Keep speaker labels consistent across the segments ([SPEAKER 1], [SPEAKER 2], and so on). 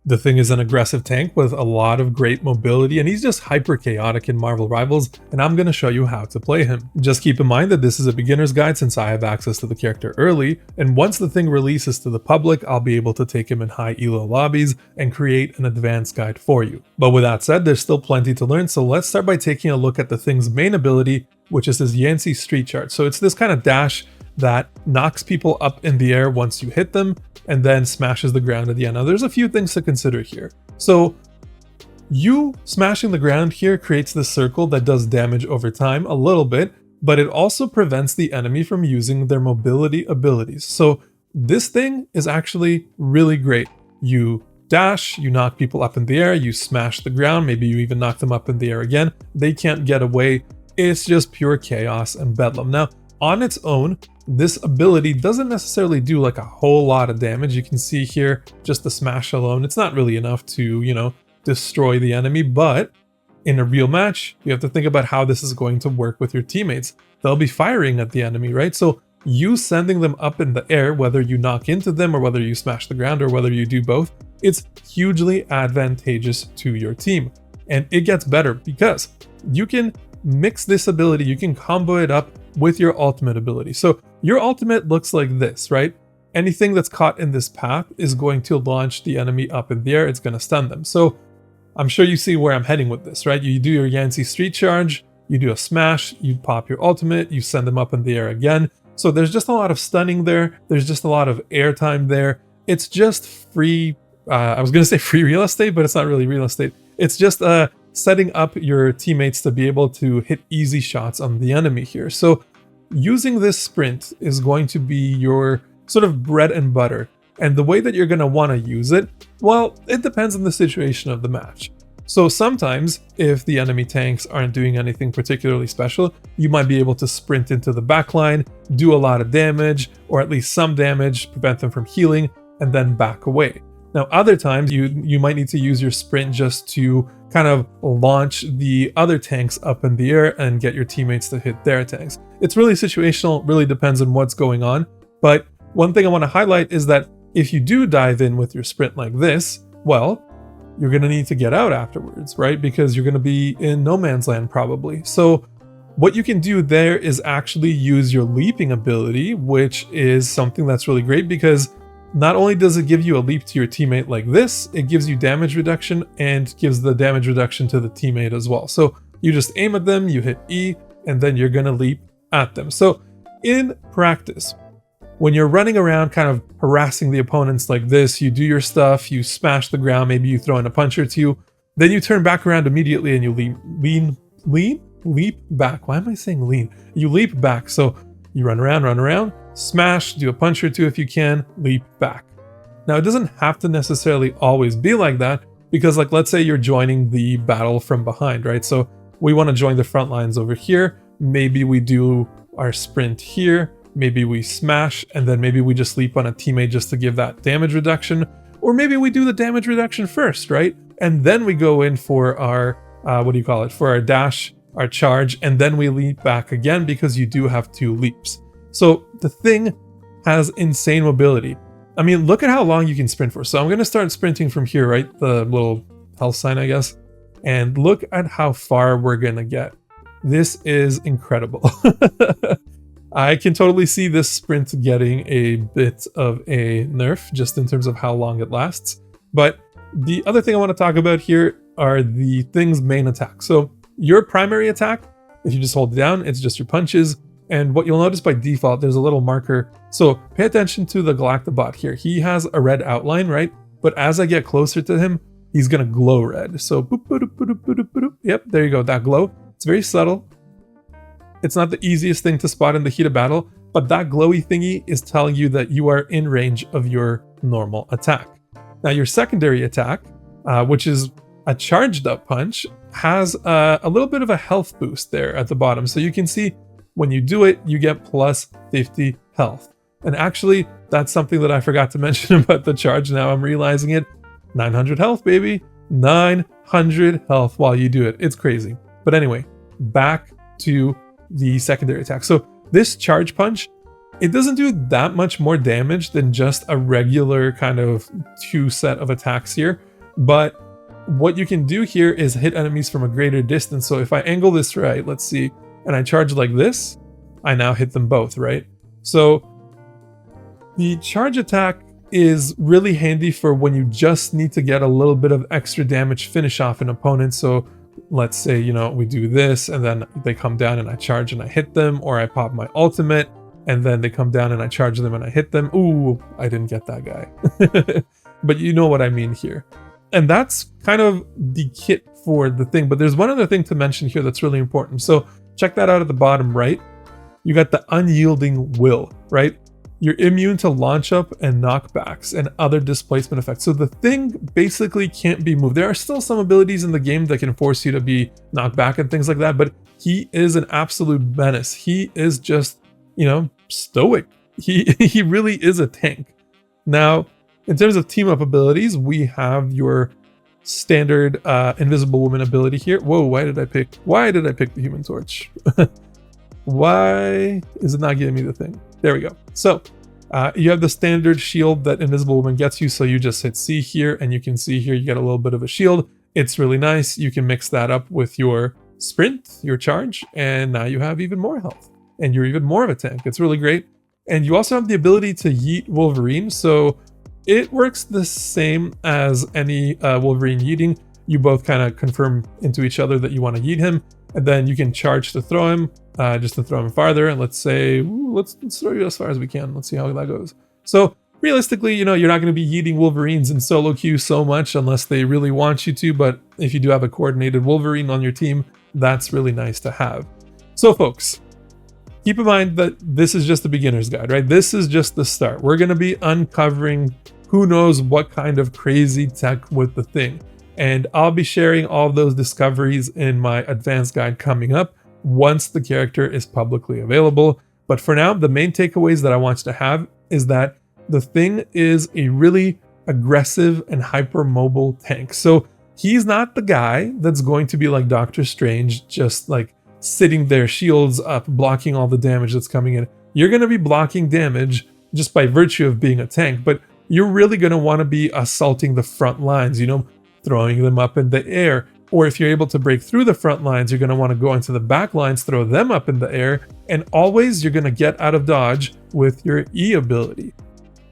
[SPEAKER 1] The Thing is an aggressive tank with a lot of great mobility, and he's just hyper chaotic in Marvel Rivals, and I'm going to show you how to play him. Just keep in mind that this is a beginner's guide since I have access to the character early, and once the Thing releases to the public, I'll be able to take him in high elo lobbies and create an advanced guide for you. But with that said, there's still plenty to learn, so let's start by taking a look at the Thing's main ability, which is his Yancey Street Charge. So it's this kind of dash that knocks people up in the air once you hit them and then smashes the ground at the end. Now there's a few things to consider here. So you smashing the ground here creates this circle that does damage over time a little bit, but it also prevents the enemy from using their mobility abilities. So this thing is actually really great. You dash, you knock people up in the air, you smash the ground, maybe you even knock them up in the air again. They can't get away. It's just pure chaos and bedlam. Now, on its own, this ability doesn't necessarily do like a whole lot of damage. You can see here, just the smash alone, it's not really enough to, destroy the enemy, but in a real match, you have to think about how this is going to work with your teammates. They'll be firing at the enemy, right? So you sending them up in the air, whether you knock into them or whether you smash the ground or whether you do both, it's hugely advantageous to your team. And it gets better because you can mix this ability, you can combo it up with your ultimate ability. So your ultimate looks like this, right? Anything that's caught in this path is going to launch the enemy up in the air. It's going to stun them. So I'm sure you see where I'm heading with this, right? You do your Yancey Street Charge, you do a smash, you pop your ultimate, you send them up in the air again. So there's just a lot of stunning there. There's just a lot of airtime there. It's just free, I was going to say free real estate, but it's not really real estate. It's just setting up your teammates to be able to hit easy shots on the enemy here. So using this sprint is going to be your sort of bread and butter. And the way that you're going to want to use it, well, it depends on the situation of the match. So sometimes if the enemy tanks aren't doing anything particularly special, you might be able to sprint into the backline, do a lot of damage, or at least some damage, prevent them from healing, and then back away. Now, other times you might need to use your sprint just to kind of launch the other tanks up in the air and get your teammates to hit their tanks. It's really situational, really depends on what's going on. But one thing I want to highlight is that if you do dive in with your sprint like this, well, you're going to need to get out afterwards, right? Because you're going to be in no man's land probably. So what you can do there is actually use your leaping ability, which is something that's really great because not only does it give you a leap to your teammate like this, it gives you damage reduction and gives the damage reduction to the teammate as well. So you just aim at them, you hit E, and then you're going to leap at them. So in practice, when you're running around kind of harassing the opponents like this, you do your stuff, you smash the ground, maybe you throw in a punch or two, then you turn back around immediately and you leap back. Why am I saying lean? You leap back. So you run around, smash, do a punch or two if you can, leap back. Now, it doesn't have to necessarily always be like that because, like, let's say you're joining the battle from behind, right? So we want to join the front lines over here. Maybe we do our sprint here. Maybe we smash, and then maybe we just leap on a teammate just to give that damage reduction. Or maybe we do the damage reduction first, right? And then we go in for our, for our dash, our charge, and then we leap back again because you do have 2 leaps. So the Thing has insane mobility. I mean, look at how long you can sprint for. So I'm going to start sprinting from here, right? The little health sign, I guess. And look at how far we're going to get. This is incredible. I can totally see this sprint getting a bit of a nerf just in terms of how long it lasts. But the other thing I want to talk about here are the Thing's main attack. So your primary attack, if you just hold it down, it's just your punches. And what you'll notice by default, there's a little marker. So pay attention to the Galactobot here. He has a red outline, right? But as I get closer to him, he's going to glow red. So boop, boop, boop, boop, boop, boop, boop. Yep, there you go, that glow. It's very subtle. It's not the easiest thing to spot in the heat of battle, but that glowy thingy is telling you that you are in range of your normal attack. Now your secondary attack, which is a charged up punch, has a little bit of a health boost there at the bottom. So you can see when you do it, you get plus 50 health. And actually, that's something that I forgot to mention about the charge. Now I'm realizing it. 900 health, baby. 900 health while you do it. It's crazy. But anyway, back to the secondary attack. So this charge punch, it doesn't do that much more damage than just a regular kind of 2 set of attacks here. But what you can do here is hit enemies from a greater distance. So if I angle this right, let's see, and I charge like this, I now hit them both, right? So the charge attack is really handy for when you just need to get a little bit of extra damage finish off an opponent. So let's say, you know, we do this and then they come down and I charge and I hit them, or I pop my ultimate and then they come down and I charge them and I hit them. Ooh, I didn't get that guy. But you know what I mean here. And that's kind of the kit for the thing. But there's one other thing to mention here that's really important. So check that out at the bottom right. You got the unyielding will, right? You're immune to launch up and knockbacks and other displacement effects. So the thing basically can't be moved. There are still some abilities in the game that can force you to be knocked back and things like that, but he is an absolute menace. He is just, you know, stoic. He really is a tank. Now, in terms of team up abilities, we have your standard Invisible Woman ability here. Whoa, why did I pick the Human Torch? Why is it not giving me the thing? There we go. So you have the standard shield that Invisible Woman gets you. So you just hit C here and you can see here you get a little bit of a shield. It's really nice. You can mix that up with your sprint, your charge, and now you have even more health and you're even more of a tank. It's really great. And you also have the ability to yeet Wolverine. So it works the same as any Wolverine yeeting. You both kind of confirm into each other that you want to yeet him. And then you can charge to throw him, just to throw him farther. And let's say, let's throw you as far as we can. Let's see how that goes. So realistically, you know, you're not going to be yeeting Wolverines in solo queue so much unless they really want you to. But if you do have a coordinated Wolverine on your team, that's really nice to have. So folks, keep in mind that this is just the beginner's guide, right? This is just the start. We're going to be uncovering who knows what kind of crazy tech with the thing. And I'll be sharing all of those discoveries in my advanced guide coming up once the character is publicly available. But for now, the main takeaways that I want you to have is that the thing is a really aggressive and hyper-mobile tank. So he's not the guy that's going to be like Doctor Strange, just like sitting there, shields up, blocking all the damage that's coming in. You're going to be blocking damage just by virtue of being a tank, but you're really going to want to be assaulting the front lines, you know, throwing them up in the air. Or if you're able to break through the front lines, you're going to want to go into the back lines, throw them up in the air, and always you're going to get out of dodge with your E ability.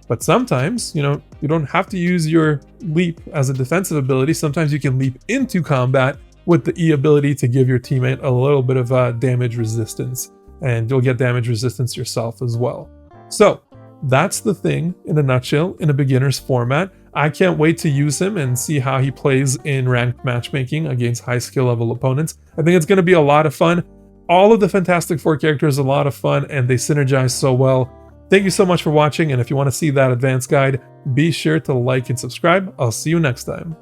[SPEAKER 1] But sometimes, you know, you don't have to use your leap as a defensive ability. Sometimes you can leap into combat with the E ability to give your teammate a little bit of damage resistance, and you'll get damage resistance yourself as well. So that's the thing in a nutshell in a beginner's format. I can't wait to use him and see how he plays in ranked matchmaking against high skill level opponents. I think it's going to be a lot of fun. All of the Fantastic Four characters are a lot of fun and they synergize so well. Thank you so much for watching, and if you want to see that advanced guide, be sure to like and subscribe. I'll see you next time.